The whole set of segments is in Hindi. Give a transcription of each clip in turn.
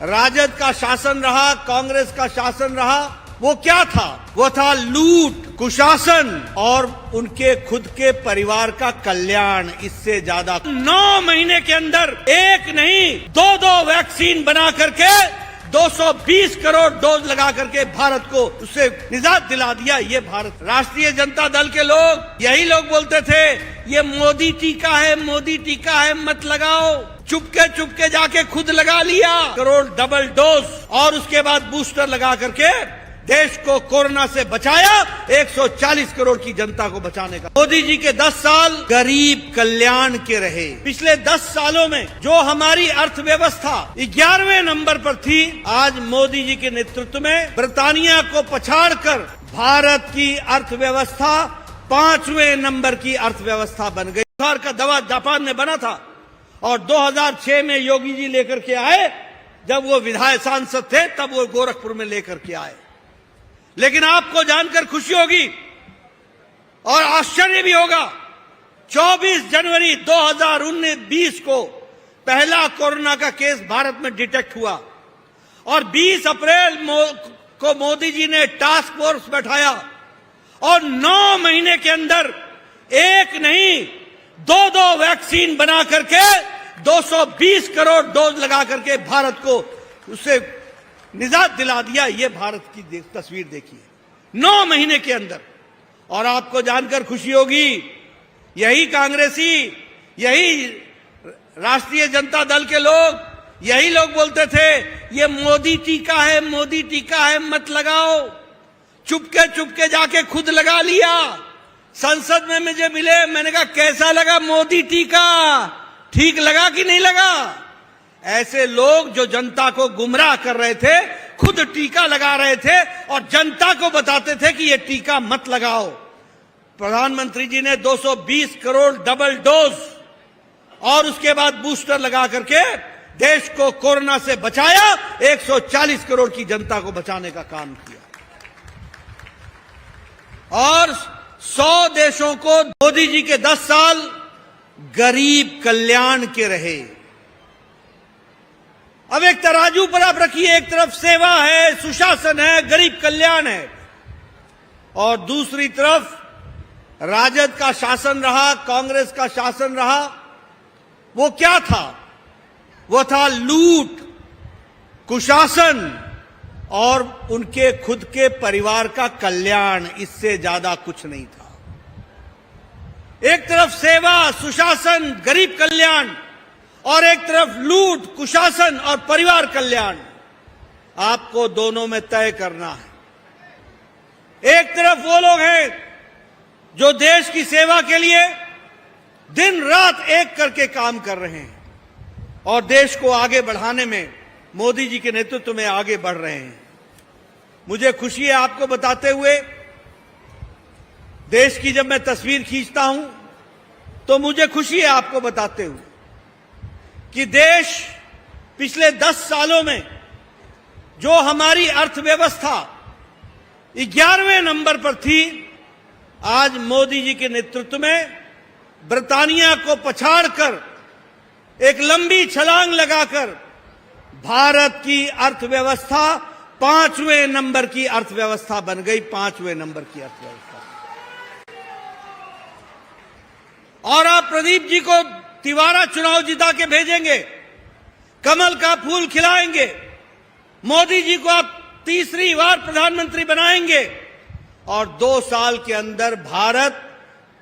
राजद का शासन रहा, कांग्रेस का शासन रहा, वो क्या था? वो था लूट, कुशासन और उनके खुद के परिवार का कल्याण। इससे ज्यादा 9 महीने के अंदर एक नहीं 2 वैक्सीन बना करके 220 करोड़ डोज लगा करके भारत को उससे निजात दिला दिया। ये भारत। राष्ट्रीय जनता दल के लोग, यही लोग बोलते थे ये मोदी टीका है, मोदी टीका है, मत लगाओ। चुपके जाके खुद लगा लिया करोड़ डबल डोज और उसके बाद बूस्टर लगा करके देश को कोरोना से बचाया। 140 करोड़ की जनता को बचाने का। मोदी जी के 10 साल गरीब कल्याण के रहे। पिछले 10 सालों में जो हमारी अर्थव्यवस्था 11वें नंबर पर थी, आज मोदी जी के नेतृत्व में ब्रिटानिया को पछाड़कर भारत की अर्थव्यवस्था 5वें नंबर की अर्थव्यवस्था बन गई। बुखार का दवा जापान में बना था और 2006 में योगी जी लेकर के आए। जब वो विधायक सांसद थे तब वो गोरखपुर में लेकर के आए। लेकिन आपको जानकर खुशी होगी और आश्चर्य भी होगा, 24 जनवरी 2019 को पहला कोरोना का केस भारत में डिटेक्ट हुआ और 20 अप्रैल को मोदी जी ने टास्क फोर्स बैठाया और 9 महीने के अंदर एक नहीं 2 वैक्सीन बना करके 220 करोड़ डोज लगा करके भारत को उससे निजात दिला दिया। ये भारत की तस्वीर देखिए 9 महीने के अंदर। और आपको जानकर खुशी होगी, यही कांग्रेसी, यही राष्ट्रीय जनता दल के लोग, यही लोग बोलते थे ये मोदी टीका है, मोदी टीका है, मत लगाओ। चुपके जाके खुद लगा लिया। संसद में मुझे मिले, मैंने कहा कैसा लगा मोदी टीका, ठीक लगा कि नहीं लगा? ऐसे लोग जो जनता को गुमराह कर रहे थे, खुद टीका लगा रहे थे और जनता को बताते थे कि ये टीका मत लगाओ। प्रधानमंत्री जी ने 220 करोड़ डबल डोज और उसके बाद बूस्टर लगा करके देश को कोरोना से बचाया। 140 करोड़ की जनता को बचाने का काम किया और 100 देशों को मोदी जी के 10 साल गरीब कल्याण के रहे। अब एक तराजू पर आप रखिए, एक तरफ सेवा है, सुशासन है, गरीब कल्याण है और दूसरी तरफ राजद का शासन रहा, कांग्रेस का शासन रहा। वो क्या था? वो था लूट, कुशासन और उनके खुद के परिवार का कल्याण। इससे ज्यादा कुछ नहीं था। एक तरफ सेवा, सुशासन, गरीब कल्याण और एक तरफ लूट, कुशासन और परिवार कल्याण। आपको दोनों में तय करना है। एक तरफ वो लोग हैं जो देश की सेवा के लिए दिन रात एक करके काम कर रहे हैं और देश को आगे बढ़ाने में मोदी जी के नेतृत्व में आगे बढ़ रहे हैं। मुझे खुशी है आपको बताते हुए, देश की जब मैं तस्वीर खींचता हूं तो मुझे खुशी है आपको बताते हुए कि देश पिछले 10 सालों में जो हमारी अर्थव्यवस्था 11वें नंबर पर थी, आज मोदी जी के नेतृत्व में ब्रिटानिया को पछाड़कर एक लंबी छलांग लगाकर भारत की अर्थव्यवस्था 5वें नंबर की अर्थव्यवस्था बन गई। 5वें नंबर की अर्थव्यवस्था। और आप प्रदीप जी को तिवारा चुनाव जिता के भेजेंगे, कमल का फूल खिलाएंगे, मोदी जी को आप तीसरी बार प्रधानमंत्री बनाएंगे और 2 साल के अंदर भारत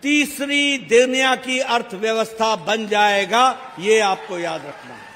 तीसरी दुनिया की अर्थव्यवस्था बन जाएगा। ये आपको याद रखना है।